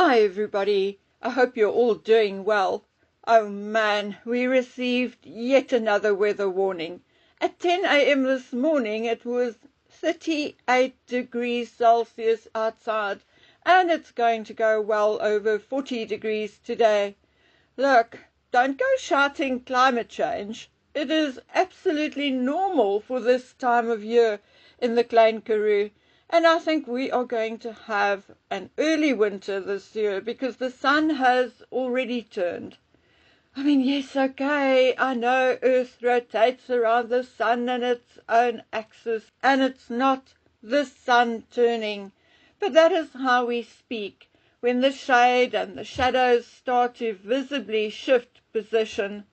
Hi everybody, I hope you're all doing well. Oh man, we received yet another weather warning. At 10 a.m. this morning it was 38 degrees Celsius outside and it's going to go well over 40 degrees today. Look, don't go shouting climate change. It is absolutely normal for this time of year in the Klein Karoo. And I think we are going to have an early winter this year because the sun has already turned. I mean, yes, okay, I know Earth rotates around the sun on its own axis and it's not the sun turning. But that is how we speak when the shade and the shadows start to visibly shift position.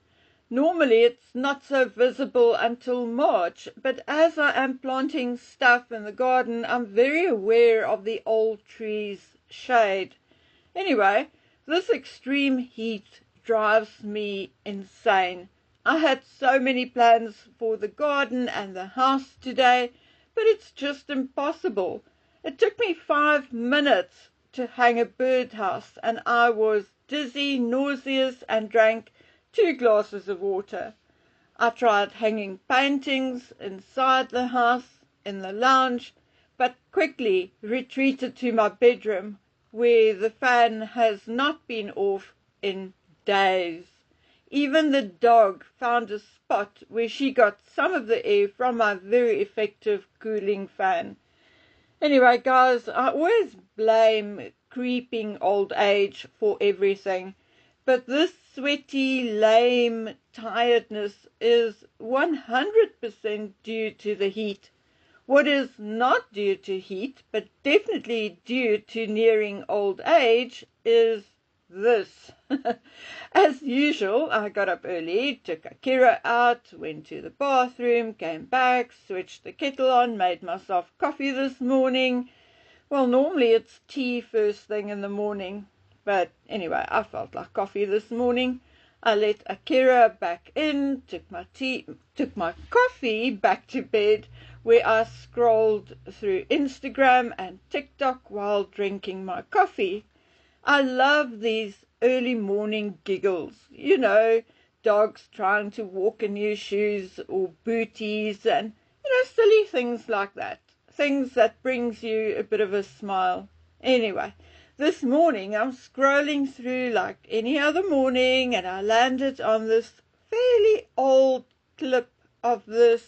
Normally it's not so visible until March, but as I am planting stuff in the garden, I'm very aware of the old trees' shade. Anyway, this extreme heat drives me insane. I had so many plans for the garden and the house today, but it's just impossible. It took me 5 minutes to hang a birdhouse, and I was dizzy, nauseous, and drank 2 glasses of water. I tried hanging paintings inside the house, in the lounge, but quickly retreated to my bedroom, where the fan has not been off in days. Even the dog found a spot where she got some of the air from my very effective cooling fan. Anyway, guys, I always blame creeping old age for everything. But this sweaty, lame tiredness is 100% due to the heat. What is not due to heat, but definitely due to nearing old age, is this. As usual, I got up early, took Akira out, went to the bathroom, came back, switched the kettle on, made myself coffee this morning. Well, normally it's tea first thing in the morning. But anyway, I felt like coffee this morning. I let Akira back in, took my coffee back to bed, where I scrolled through Instagram and TikTok while drinking my coffee. I love these early morning giggles. You know, dogs trying to walk in new shoes or booties and, silly things like that. Things that brings you a bit of a smile. Anyway, this morning I'm scrolling through like any other morning and I landed on this fairly old clip of this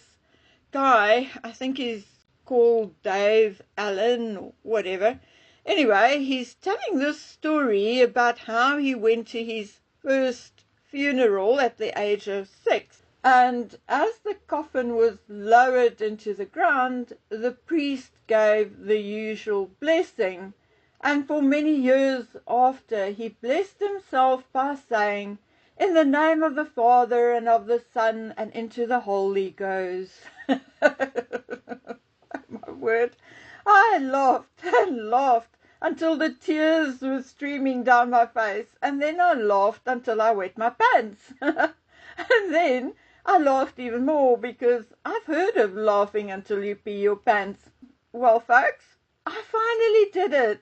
guy. I think he's called Dave Allen or whatever. Anyway, he's telling this story about how he went to his first funeral at the age of 6. And as the coffin was lowered into the ground, the priest gave the usual blessing. And for many years after, he blessed himself by saying, "In the name of the Father and of the Son and into the Holy Ghost." My word. I laughed and laughed until the tears were streaming down my face, and then I laughed until I wet my pants. And then I laughed even more because I've heard of laughing until you pee your pants. Well, folks, I finally did it.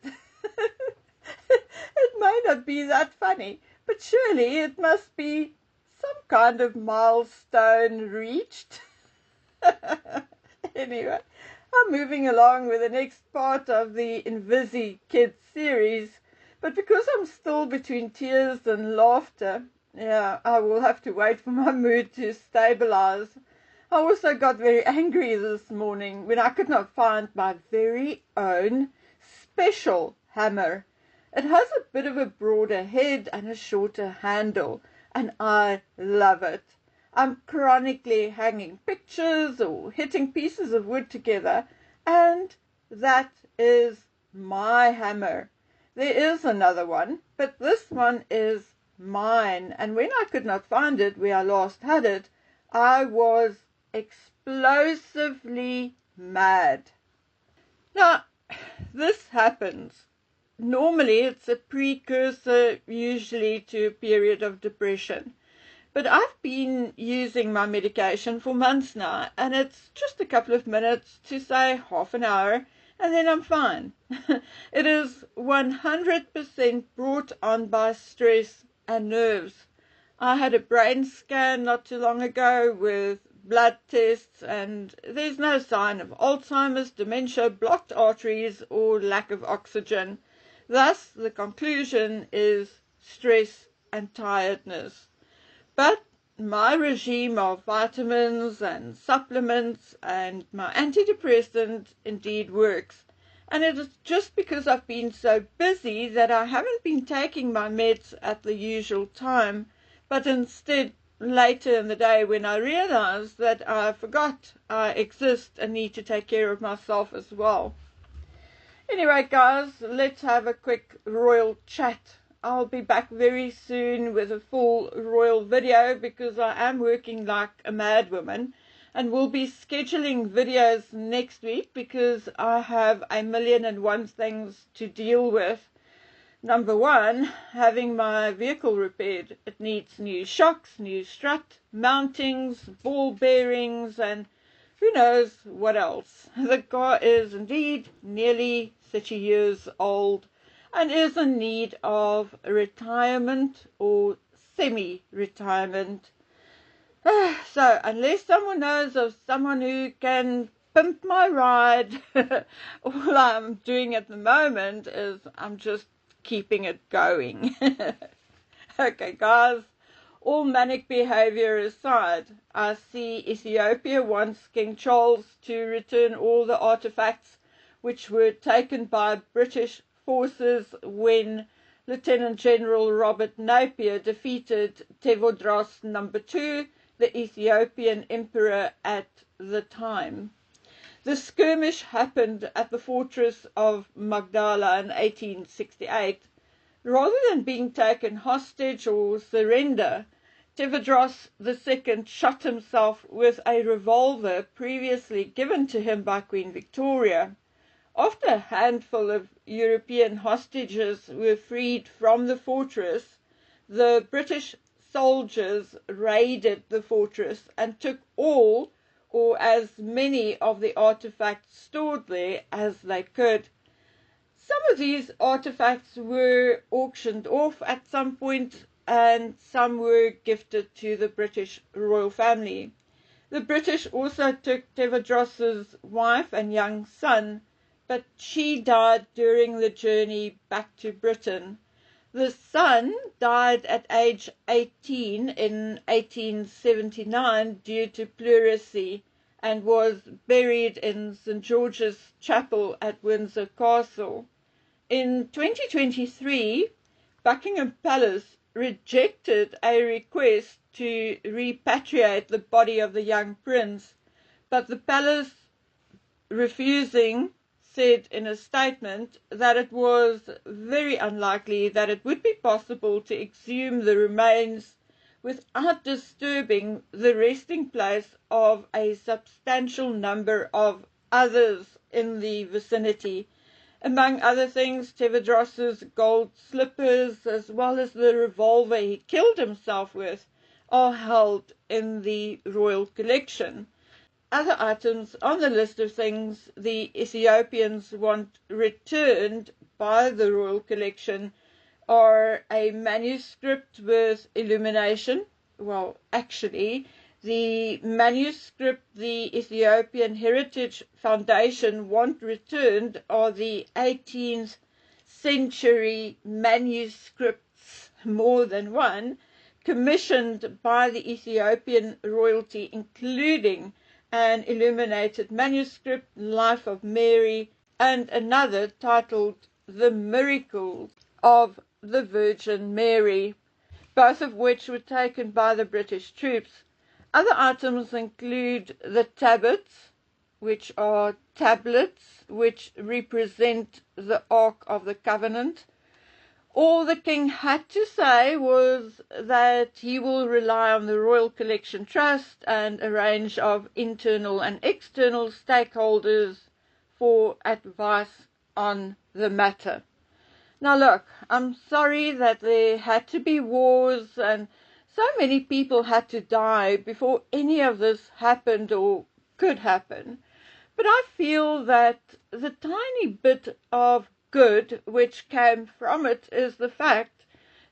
It may not be that funny, but surely it must be some kind of milestone reached. Anyway, I'm moving along with the next part of the Invisi Kids series, but because I'm still between tears and laughter, I will have to wait for my mood to stabilize. I also got very angry this morning when I could not find my very own special hammer. It has a bit of a broader head and a shorter handle, and I love it. I'm chronically hanging pictures or hitting pieces of wood together, and that is my hammer. There is another one, but this one is mine, and when I could not find it where I last had it, I was explosively mad. Now, this happens. Normally it's a precursor usually to a period of depression. But I've been using my medication for months now, and it's just a couple of minutes to say half an hour, and then I'm fine. It is 100% brought on by stress and nerves. I had a brain scan not too long ago with blood tests, and there's no sign of Alzheimer's, dementia, blocked arteries, or lack of oxygen. Thus, the conclusion is stress and tiredness. But my regime of vitamins and supplements and my antidepressant indeed works. And it is just because I've been so busy that I haven't been taking my meds at the usual time, but instead later in the day when I realize that I forgot I exist and need to take care of myself as well. Anyway, guys, let's have a quick royal chat. I'll be back very soon with a full royal video because I am working like a madwoman, and we'll be scheduling videos next week because I have 1,000,001 things to deal with. Number one, having my vehicle repaired. It needs new shocks, new strut, mountings, ball bearings, and who knows what else. The car is indeed nearly 30 years old and is in need of retirement or semi-retirement. So unless someone knows of someone who can pimp my ride, all I'm doing at the moment is I'm just keeping it going. Okay, guys, all manic behavior aside, I see Ethiopia wants King Charles to return all the artifacts which were taken by British forces when Lieutenant General Robert Napier defeated Tevodros II, the Ethiopian emperor at the time. The skirmish happened at the fortress of Magdala in 1868. Rather than being taken hostage or surrender, Tevodros II shot himself with a revolver previously given to him by Queen Victoria. After a handful of European hostages were freed from the fortress, the British soldiers raided the fortress and took all or as many of the artifacts stored there as they could. Some of these artifacts were auctioned off at some point, and some were gifted to the British royal family. The British also took Tevodros's wife and young son, but she died during the journey back to Britain. The son died at age 18 in 1879 due to pleurisy and was buried in St. George's Chapel at Windsor Castle. In 2023, Buckingham Palace rejected a request to repatriate the body of the young prince, but the palace refusing said in a statement that it was very unlikely that it would be possible to exhume the remains without disturbing the resting place of a substantial number of others in the vicinity. Among other things, Tevodros's gold slippers, as well as the revolver he killed himself with, are held in the royal collection. Other items on the list of things the Ethiopians want returned by the royal collection are a manuscript with illumination. Well, actually, the manuscript the Ethiopian Heritage Foundation want returned are the 18th century manuscripts, more than one, commissioned by the Ethiopian royalty, including an illuminated manuscript, Life of Mary, and another titled The Miracles of the Virgin Mary, both of which were taken by the British troops. Other items include the tablets, which are tablets which represent the Ark of the Covenant. All the king had to say was that he will rely on the Royal Collection Trust and a range of internal and external stakeholders for advice on the matter. Now look, I'm sorry that there had to be wars and so many people had to die before any of this happened or could happen. But I feel that the tiny bit of good which came from it is the fact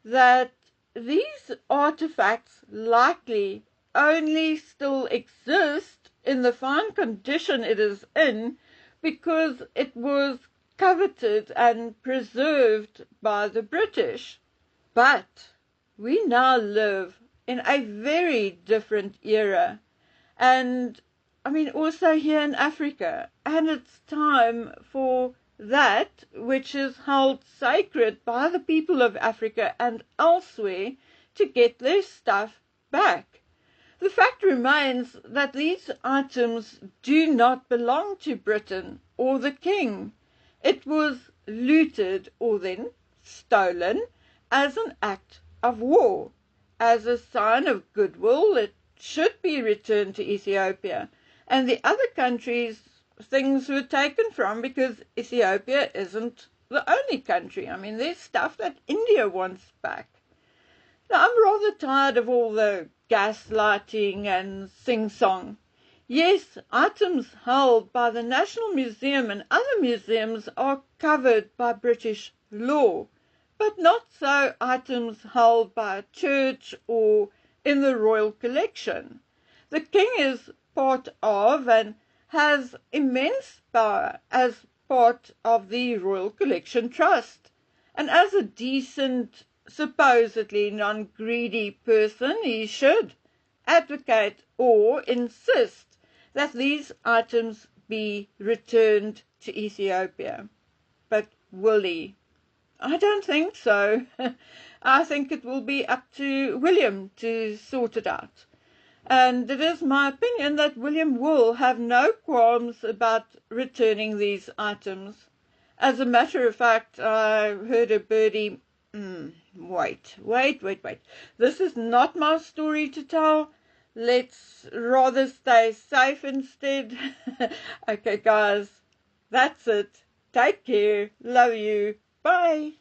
that these artifacts likely only still exist in the fine condition it is in because it was coveted and preserved by the British. But we now live in a very different era, and I mean also here in Africa, and it's time for that which is held sacred by the people of Africa and elsewhere to get their stuff back. The fact remains that these items do not belong to Britain or the King. It was looted or then stolen as an act of war. As a sign of goodwill, it should be returned to Ethiopia, and the other countries things were taken from because Ethiopia isn't the only country. I mean, there's stuff that India wants back. Now, I'm rather tired of all the gaslighting and sing-song. Yes, items held by the National Museum and other museums are covered by British law, but not so items held by a church or in the royal collection. The King is part of and has immense power as part of the Royal Collection Trust, and as a decent, supposedly non-greedy person, he should advocate or insist that these items be returned to Ethiopia. But will he? I don't think so. I think it will be up to William to sort it out. And it is my opinion that William will have no qualms about returning these items. As a matter of fact, I heard a birdie, wait. This is not my story to tell. Let's rather stay safe instead. Okay, guys, that's it. Take care. Love you. Bye.